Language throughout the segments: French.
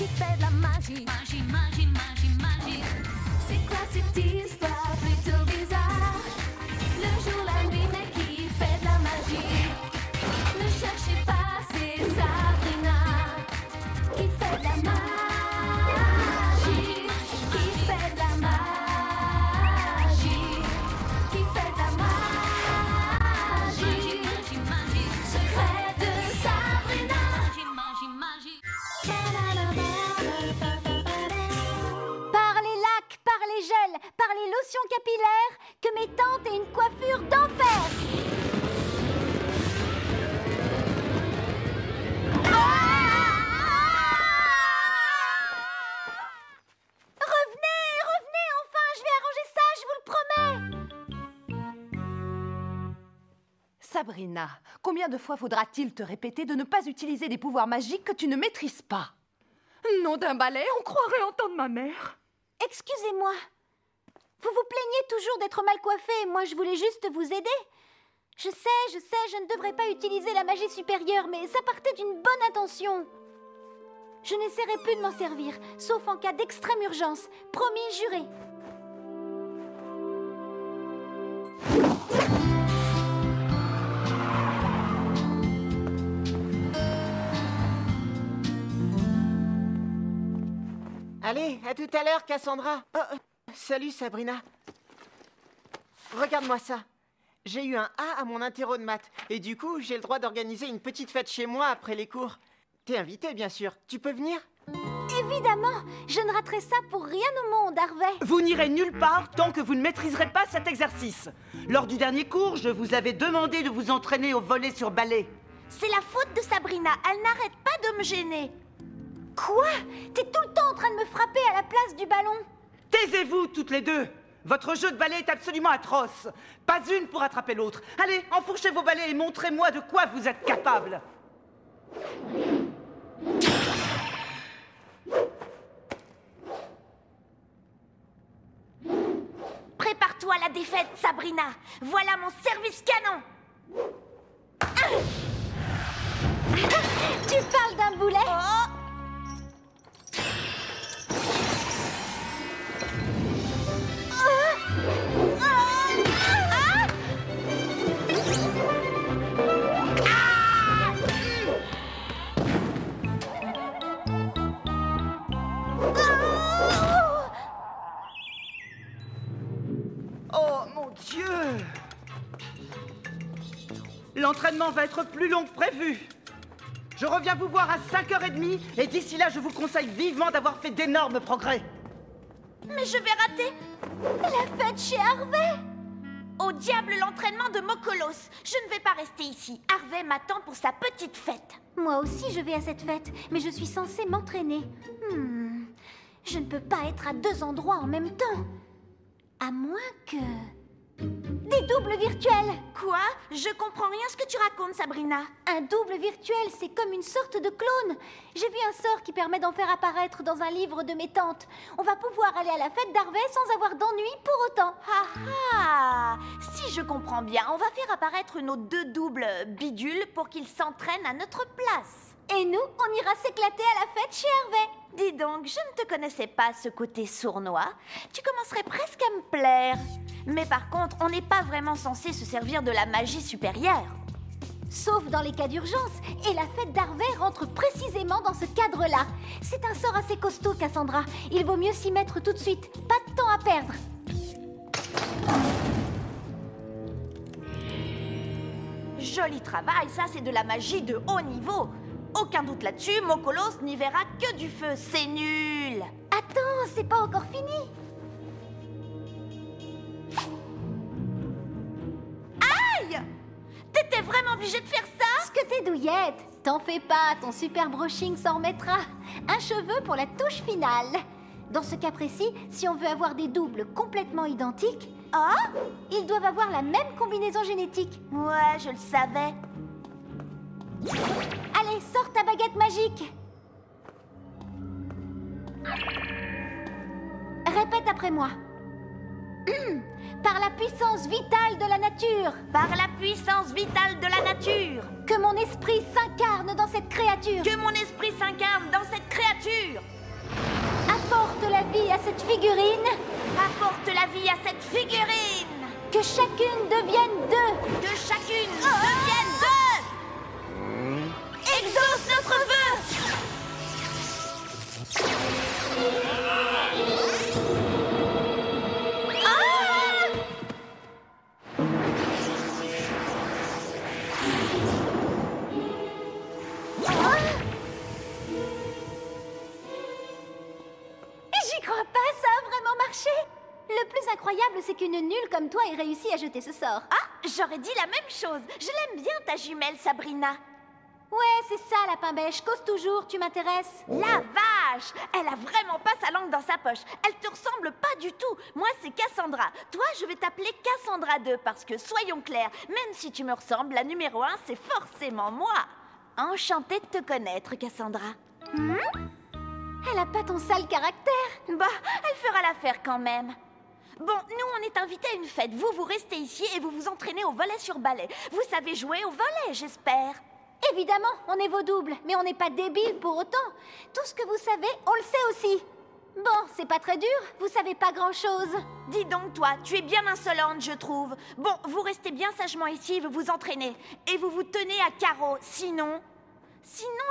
qui fait de la magie. Magie, magie, magie, magie. C'est quoi cette histoire plutôt bizarre? Le jour, la nuit, mais qui fait de la magie? Ne cherchez pas, c'est Sabrina qui fait de la magie. Qui fait de la magie. Qui fait de la magie. Magie, magie. Secret de Sabrina. Magie, magie, magie. Par les lacs, par les gels, par les lotions capillaires, que mes tantes aient une coiffure d'enfer. Revenez, revenez enfin, je vais arranger ça, je vous le promets. Sabrina, combien de fois faudra-t-il te répéter de ne pas utiliser des pouvoirs magiques que tu ne maîtrises pas? Nom d'un balai, on croirait entendre ma mère. Excusez-moi. Vous vous plaignez toujours d'être mal coiffée, moi je voulais juste vous aider. Je sais, je ne devrais pas utiliser la magie supérieure, mais ça partait d'une bonne intention. Je n'essaierai plus de m'en servir, sauf en cas d'extrême urgence. Promis, juré. Allez, à tout à l'heure, Cassandra. Salut, Sabrina. Regarde-moi ça. J'ai eu un A à mon interro de maths. Et du coup, j'ai le droit d'organiser une petite fête chez moi après les cours. T'es invité, bien sûr. Tu peux venir? Évidemment, je ne raterai ça pour rien au monde, Harvey. Vous n'irez nulle part tant que vous ne maîtriserez pas cet exercice. Lors du dernier cours, je vous avais demandé de vous entraîner au volley sur balai. C'est la faute de Sabrina, elle n'arrête pas de me gêner. Quoi? T'es tout le temps en train de me frapper à la place du ballon. Taisez-vous toutes les deux. Votre jeu de balai est absolument atroce. Pas une pour attraper l'autre. Allez, enfourchez vos balais et montrez-moi de quoi vous êtes capable. Prépare-toi à la défaite, Sabrina. Voilà mon service canon. Tu parles d'un boulet? Oh mon Dieu! L'entraînement va être plus long que prévu. Je reviens vous voir à 5h30 et d'ici là, je vous conseille vivement d'avoir fait d'énormes progrès. Mais je vais rater la fête chez Harvey. Au diable l'entraînement de Mokolos. Je ne vais pas rester ici. Harvey m'attend pour sa petite fête. Moi aussi je vais à cette fête, mais je suis censée m'entraîner. Je ne peux pas être à deux endroits en même temps. À moins que... Des doubles virtuels. Quoi? Je comprends rien ce que tu racontes, Sabrina. Un double virtuel, c'est comme une sorte de clone. J'ai vu un sort qui permet d'en faire apparaître dans un livre de mes tantes. On va pouvoir aller à la fête d'Harvey sans avoir d'ennui pour autant. Ah. Si je comprends bien, on va faire apparaître nos deux doubles bidules pour qu'ils s'entraînent à notre place. Et nous, on ira s'éclater à la fête chez Harvey. Dis donc, je ne te connaissais pas ce côté sournois. Tu commencerais presque à me plaire. Mais par contre, on n'est pas vraiment censé se servir de la magie supérieure. Sauf dans les cas d'urgence. Et la fête d'Harvey rentre précisément dans ce cadre-là. C'est un sort assez costaud, Cassandra. Il vaut mieux s'y mettre tout de suite. Pas de temps à perdre. Joli travail, ça c'est de la magie de haut niveau. Aucun doute là-dessus, Mokolos n'y verra que du feu. C'est nul. Attends, c'est pas encore fini. Aïe! T'étais vraiment obligé de faire ça? Ce que t'es douillette. T'en fais pas, ton super brushing s'en remettra. Un cheveu pour la touche finale. Dans ce cas précis, si on veut avoir des doubles complètement identiques, ils doivent avoir la même combinaison génétique. Ouais, je le savais. Allez, sors ta baguette magique. Répète après moi. Par la puissance vitale de la nature. Par la puissance vitale de la nature. Que mon esprit s'incarne dans cette créature. Que mon esprit s'incarne dans cette créature. cette figurine. Apporte la vie à cette figurine. Que chacune devienne deux. Que chacune devienne deux. Exauce notre vœu. J'y crois pas, ça a vraiment marché. Le plus incroyable, c'est qu'une nulle comme toi ait réussi à jeter ce sort. Ah, j'aurais dit la même chose. Je l'aime bien, ta jumelle, Sabrina. Ouais, c'est ça, Lapin-Bêche. Cause toujours, tu m'intéresses. La vache! Elle a vraiment pas sa langue dans sa poche. Elle te ressemble pas du tout. Moi, c'est Cassandra. Toi, je vais t'appeler Cassandra 2 parce que, soyons clairs, même si tu me ressembles, la numéro 1, c'est forcément moi. Enchantée de te connaître, Cassandra. Elle a pas ton sale caractère. Bah, elle fera l'affaire quand même. Bon, nous, on est invités à une fête. Vous restez ici et vous vous entraînez au volley sur balai. Vous savez jouer au volley, j'espère. Évidemment, on est vos doubles, mais on n'est pas débiles pour autant. Tout ce que vous savez, on le sait aussi. Bon, c'est pas très dur, vous savez pas grand-chose. Dis donc, toi, tu es bien insolente, je trouve. Bon, vous restez bien sagement ici et vous vous entraînez. Et vous vous tenez à carreau, sinon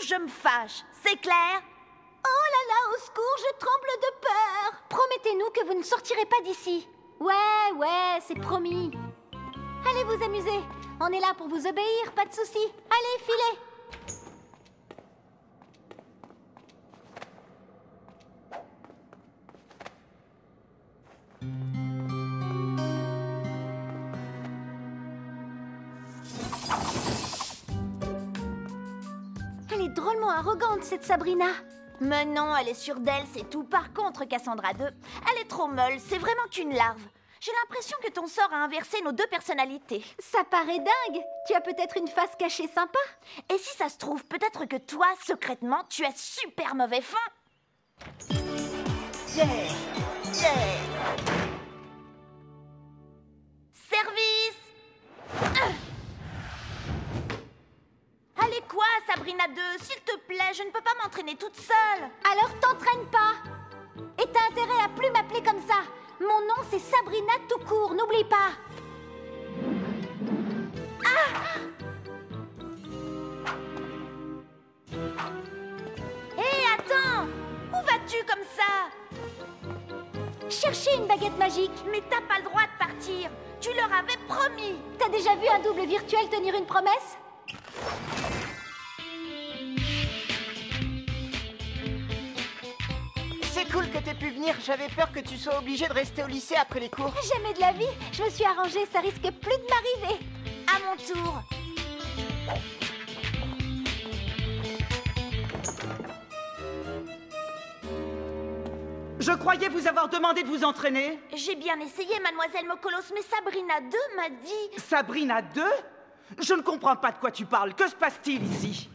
je me fâche, c'est clair? Oh là là, au secours, je tremble de peur. Promettez-nous que vous ne sortirez pas d'ici. Ouais, c'est promis. Allez vous amuser. On est là pour vous obéir, pas de souci. Allez, filez. Elle est drôlement arrogante, cette Sabrina. Mais non, elle est sûre d'elle, c'est tout. Par contre, Cassandra 2, elle est trop molle, c'est vraiment qu'une larve. J'ai l'impression que ton sort a inversé nos deux personnalités. Ça paraît dingue. Tu as peut-être une face cachée sympa. Et si ça se trouve, peut-être que toi, secrètement, tu as super mauvais fond. Service. Allez quoi, Sabrina 2, s'il te plaît, je ne peux pas m'entraîner toute seule. Alors t'entraîne pas. Et t'as intérêt à plus m'appeler comme ça. Mon nom, c'est Sabrina tout court, n'oublie pas. Hé, attends. Où vas-tu comme ça? Chercher une baguette magique. Mais t'as pas le droit de partir. Tu leur avais promis. T'as déjà vu un double virtuel tenir une promesse? C'est cool que t'aies pu venir. J'avais peur que tu sois obligée de rester au lycée après les cours. Jamais de la vie. Je me suis arrangée, ça risque plus de m'arriver. À mon tour. Je croyais vous avoir demandé de vous entraîner. J'ai bien essayé, mademoiselle Mokolos, mais Sabrina 2 m'a dit... Sabrina 2? Je ne comprends pas de quoi tu parles. Que se passe-t-il ici?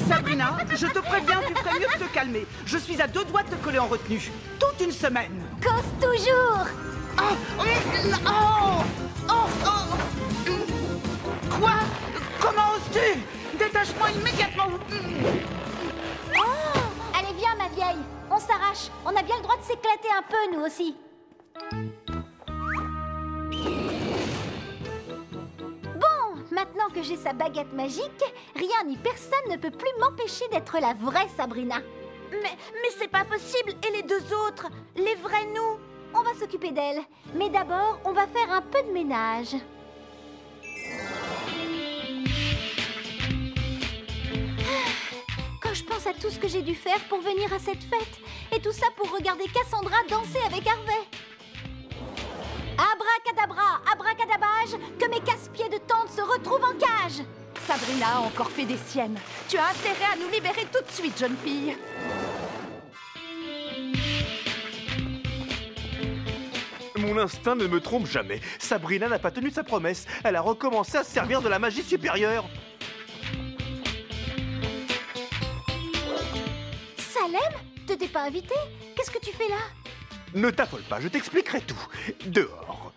Sabrina, je te préviens, tu ferais mieux de te calmer. Je suis à 2 doigts de te coller en retenue. Toute une semaine. Cause toujours. Quoi? Comment oses-tu? Détache-moi immédiatement. Allez, viens, ma vieille. On s'arrache. On a bien le droit de s'éclater un peu, nous aussi. Maintenant que j'ai sa baguette magique, rien ni personne ne peut plus m'empêcher d'être la vraie Sabrina. Mais c'est pas possible. Et les deux autres? Les vrais nous? On va s'occuper d'elles. Mais d'abord, on va faire un peu de ménage. Quand je pense à tout ce que j'ai dû faire pour venir à cette fête, et tout ça pour regarder Cassandra danser avec Harvey. Abracadabra, abracadabage, que mes casse-pieds de tante se retrouvent en cage. Sabrina a encore fait des siennes. Tu as intérêt à nous libérer tout de suite, jeune fille. Mon instinct ne me trompe jamais. Sabrina n'a pas tenu sa promesse. Elle a recommencé à se servir de la magie supérieure. Salem, tu t'es pas invité? Qu'est-ce que tu fais là? Ne t'affole pas, je t'expliquerai tout. Dehors.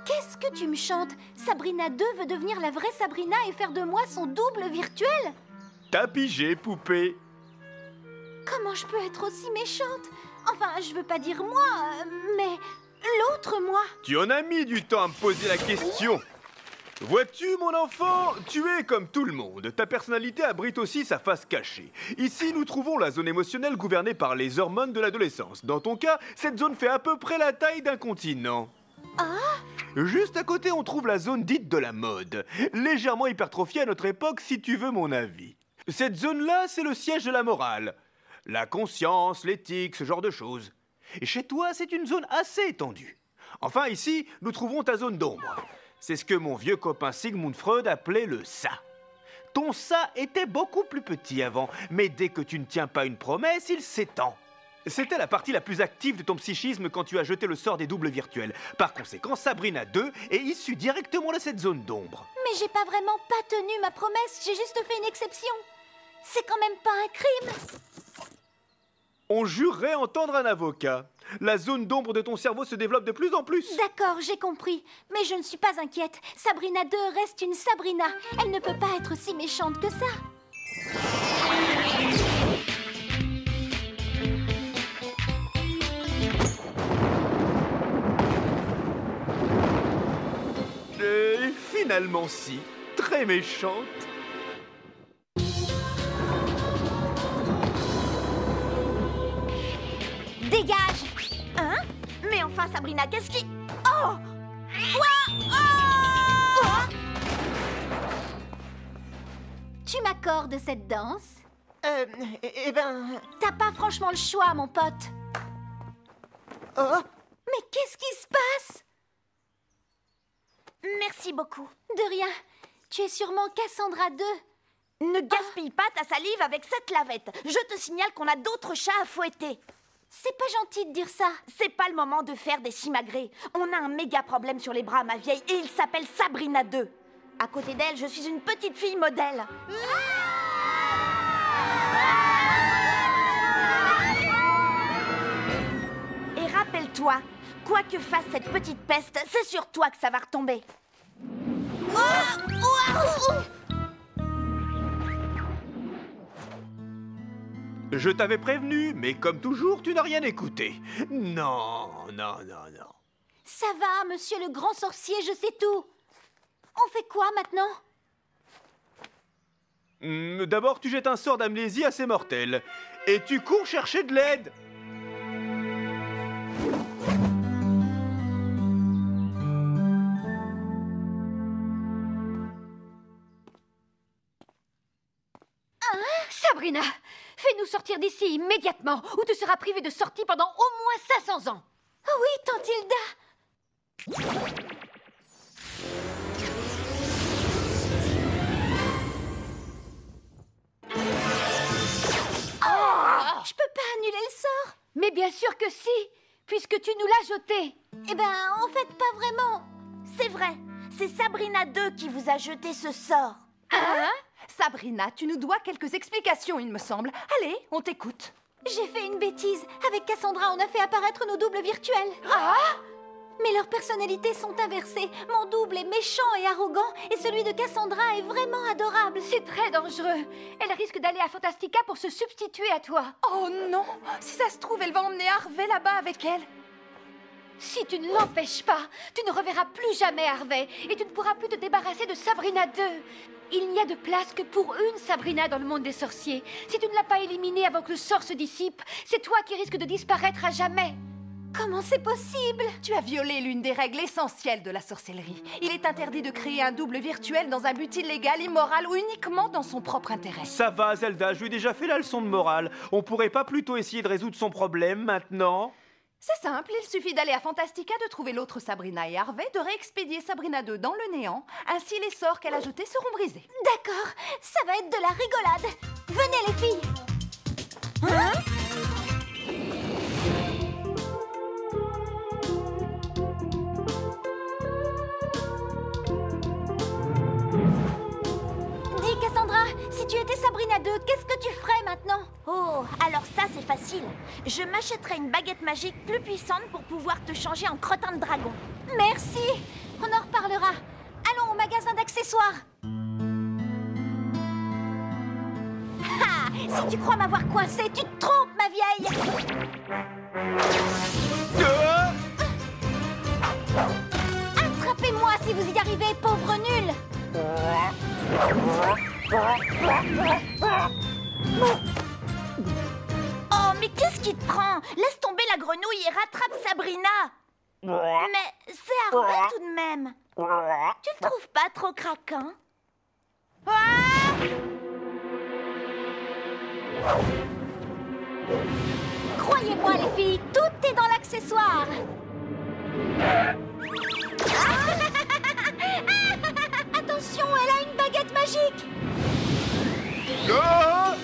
Qu'est-ce que tu me chantes? Sabrina 2 veut devenir la vraie Sabrina et faire de moi son double virtuel? T'as pigé, poupée. Comment je peux être aussi méchante? Enfin, je veux pas dire moi, mais l'autre moi. Tu en as mis du temps à me poser la question. Vois-tu, mon enfant, tu es comme tout le monde. Ta personnalité abrite aussi sa face cachée. Ici, nous trouvons la zone émotionnelle gouvernée par les hormones de l'adolescence. Dans ton cas, cette zone fait à peu près la taille d'un continent. Juste à côté, on trouve la zone dite de la mode. Légèrement hypertrophiée à notre époque, si tu veux mon avis. Cette zone-là, c'est le siège de la morale. La conscience, l'éthique, ce genre de choses. Et chez toi, c'est une zone assez étendue. Enfin, ici, nous trouvons ta zone d'ombre. C'est ce que mon vieux copain Sigmund Freud appelait le ça. Ton ça était beaucoup plus petit avant, mais dès que tu ne tiens pas une promesse, il s'étend. C'était la partie la plus active de ton psychisme quand tu as jeté le sort des doubles virtuels. Par conséquent, Sabrina 2 est issue directement de cette zone d'ombre. Mais j'ai pas vraiment pas tenu ma promesse, j'ai juste fait une exception. C'est quand même pas un crime. On jurerait entendre un avocat. La zone d'ombre de ton cerveau se développe de plus en plus. D'accord, j'ai compris. Mais je ne suis pas inquiète. Sabrina 2 reste une Sabrina. Elle ne peut pas être si méchante que ça. Et finalement si, très méchante. Dégage! Hein? Mais enfin, Sabrina, qu'est-ce qui... Oh! Ouah! Oh! Tu m'accordes cette danse? Eh ben... T'as pas franchement le choix, mon pote. Oh! Mais qu'est-ce qui se passe? Merci beaucoup. De rien. Tu es sûrement Cassandra 2. Ne gaspille pas ta salive avec cette lavette. Je te signale qu'on a d'autres chats à fouetter. C'est pas gentil de dire ça. C'est pas le moment de faire des simagrées. On a un méga problème sur les bras, ma vieille, et il s'appelle Sabrina 2. À côté d'elle, je suis une petite fille modèle. Et rappelle-toi, quoi que fasse cette petite peste, c'est sur toi que ça va retomber. Je t'avais prévenu, mais comme toujours, tu n'as rien écouté. Non. Ça va, monsieur le grand sorcier, je sais tout. On fait quoi maintenant? D'abord, tu jettes un sort d'amnésie assez mortel. Et tu cours chercher de l'aide. Sabrina, fais-nous sortir d'ici immédiatement, ou tu seras privée de sortie pendant au moins 500 ans. Oh oui, Tantilda. Je peux pas annuler le sort. Mais bien sûr que si, puisque tu nous l'as jeté. Eh ben, en fait, pas vraiment. C'est vrai, c'est Sabrina 2 qui vous a jeté ce sort. Hein? Sabrina, tu nous dois quelques explications, il me semble. Allez, on t'écoute. J'ai fait une bêtise. Avec Cassandra, on a fait apparaître nos doubles virtuels. Ah! Mais leurs personnalités sont inversées. Mon double est méchant et arrogant, et celui de Cassandra est vraiment adorable. C'est très dangereux. Elle risque d'aller à Fantastica pour se substituer à toi. Oh non! Si ça se trouve, elle va emmener Harvey là-bas avec elle. Si tu ne l'empêches pas, tu ne reverras plus jamais Harvey, et tu ne pourras plus te débarrasser de Sabrina 2. Il n'y a de place que pour une Sabrina dans le monde des sorciers. Si tu ne l'as pas éliminée avant que le sort se dissipe, c'est toi qui risques de disparaître à jamais. Comment c'est possible? Tu as violé l'une des règles essentielles de la sorcellerie. Il est interdit de créer un double virtuel dans un but illégal, immoral ou uniquement dans son propre intérêt. Ça va, Zelda, je lui ai déjà fait la leçon de morale. On pourrait pas plutôt essayer de résoudre son problème maintenant? C'est simple, il suffit d'aller à Fantastica, de trouver l'autre Sabrina et Harvey, de réexpédier Sabrina 2 dans le néant. Ainsi, les sorts qu'elle a jetés seront brisés. D'accord, ça va être de la rigolade. Venez les filles. Hein? Dis Cassandra, si tu étais Sabrina 2, qu'est-ce que tu ferais maintenant? Oh, alors ça c'est facile. Je m'achèterai une baguette magique plus puissante pour pouvoir te changer en crottin de dragon. Merci, on en reparlera. Allons au magasin d'accessoires. Si tu crois m'avoir coincé, tu te trompes. ma vieille. Attrapez-moi si vous y arrivez, pauvre nul. Oh, mais qu'est-ce qui te prend? Laisse tomber la grenouille et rattrape Sabrina. Mais c'est Harvey tout de même. Tu le trouves pas trop craquant? Croyez-moi les filles, tout est dans l'accessoire. Attention, elle a une baguette magique. Ah!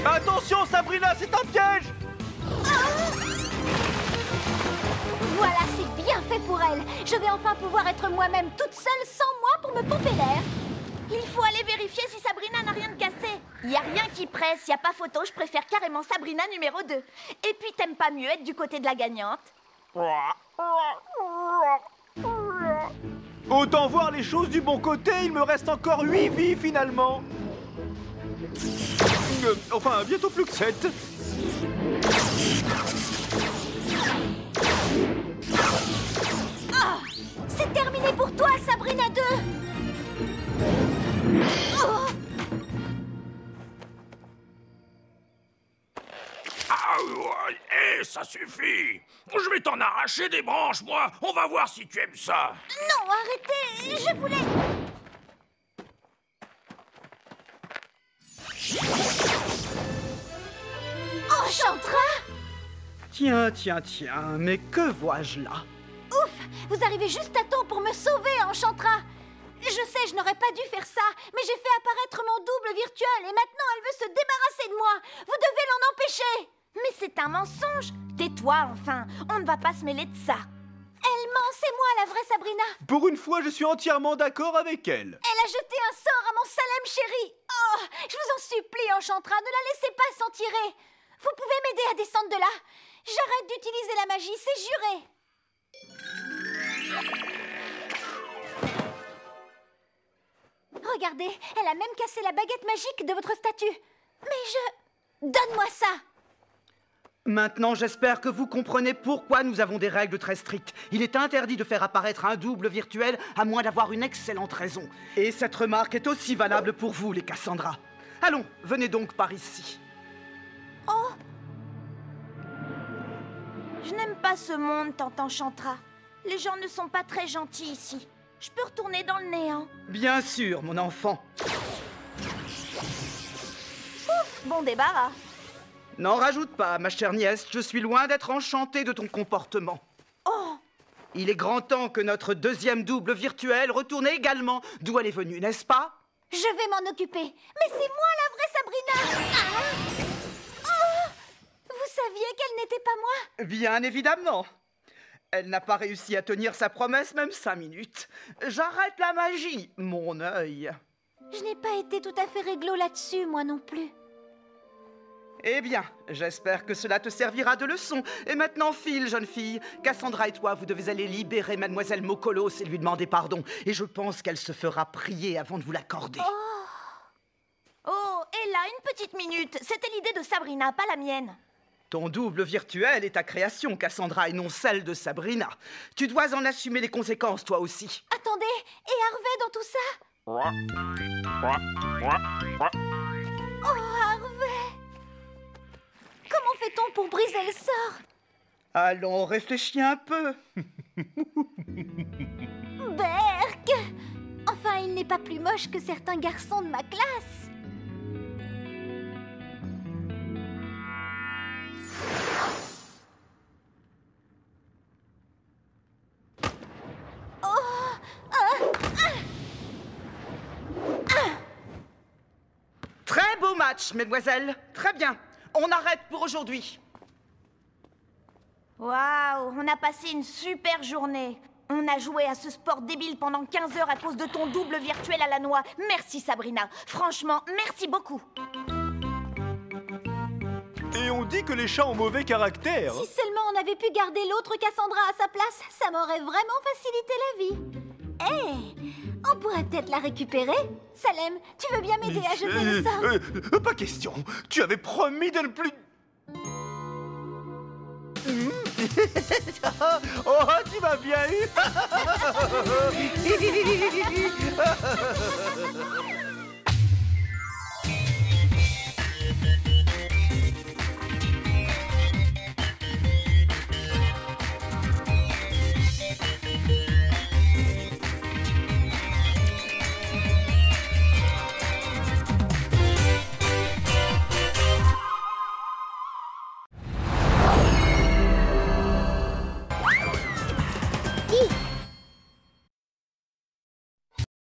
Attention Sabrina, c'est un piège! Voilà, c'est bien fait pour elle. Je vais enfin pouvoir être moi-même toute seule sans moi pour me pomper l'air. Il faut aller vérifier si Sabrina n'a rien de cassé. Y a rien qui presse, y a pas photo, je préfère carrément Sabrina numéro 2. Et puis t'aimes pas mieux être du côté de la gagnante? Autant voir les choses du bon côté, il me reste encore 8 vies finalement. Enfin, bientôt plus que 7. Ah, c'est terminé pour toi, Sabrina 2. Oh. Ah, ça suffit. Je vais t'en arracher des branches, moi. On va voir si tu aimes ça. Non, arrêtez, je voulais... Enchantra! Tiens, mais que vois-je là? Ouf, vous arrivez juste à temps pour me sauver, Enchantra. Je sais, je n'aurais pas dû faire ça, mais j'ai fait apparaître mon double virtuel et maintenant elle veut se débarrasser de moi. Vous devez l'en empêcher. Mais c'est un mensonge. Tais-toi enfin, on ne va pas se mêler de ça. Elle ment, c'est moi la vraie Sabrina. Pour une fois, je suis entièrement d'accord avec elle. Elle a jeté un sort à mon Salem chéri. Oh, je vous en supplie, Enchantra, ne la laissez pas s'en tirer. Vous pouvez m'aider à descendre de là. J'arrête d'utiliser la magie, c'est juré. Regardez, elle a même cassé la baguette magique de votre statue. Mais Donne-moi ça. Maintenant, j'espère que vous comprenez pourquoi nous avons des règles très strictes. Il est interdit de faire apparaître un double virtuel à moins d'avoir une excellente raison. Et cette remarque est aussi valable pour vous, les Cassandra. Allons, venez donc par ici. Oh! Je n'aime pas ce monde, Tante Enchantra. Les gens ne sont pas très gentils ici. Je peux retourner dans le néant. Bien sûr, mon enfant. Ouf, bon débarras. N'en rajoute pas, ma chère nièce. Je suis loin d'être enchanté de ton comportement. Oh! Il est grand temps que notre deuxième double virtuel retourne également d'où elle est venue, n'est-ce pas? Je vais m'en occuper. Mais c'est moi la vraie Sabrina. Ah! Oh! Vous saviez qu'elle n'était pas moi? Bien évidemment. Elle n'a pas réussi à tenir sa promesse même 5 minutes. J'arrête la magie, mon œil. Je n'ai pas été tout à fait réglo là-dessus, moi non plus. Eh bien, j'espère que cela te servira de leçon. Et maintenant, file, jeune fille. Cassandra et toi, vous devez aller libérer Mademoiselle Mokolos et lui demander pardon. Et je pense qu'elle se fera prier avant de vous l'accorder. Oh, et là, une petite minute. C'était l'idée de Sabrina, pas la mienne. Ton double virtuel est ta création, Cassandra, et non celle de Sabrina. Tu dois en assumer les conséquences, toi aussi. Attendez, et Harvey dans tout ça? Oh, Harvey! Comment fait-on pour briser le sort? Allons, réfléchis un peu. Berk! Enfin, il n'est pas plus moche que certains garçons de ma classe. Très beau match, mesdemoiselles. Très bien. On arrête pour aujourd'hui. Waouh, on a passé une super journée. On a joué à ce sport débile pendant 15 heures à cause de ton double virtuel à la noix. Merci Sabrina. Franchement, merci beaucoup. Et et on dit que les chats ont mauvais caractère. Si seulement on avait pu garder l'autre Cassandra à sa place, ça m'aurait vraiment facilité la vie. On pourrait peut-être la récupérer. Salem, tu veux bien m'aider à jeter le sort? Pas question. Tu avais promis de ne plus... Oh, tu m'as bien eu.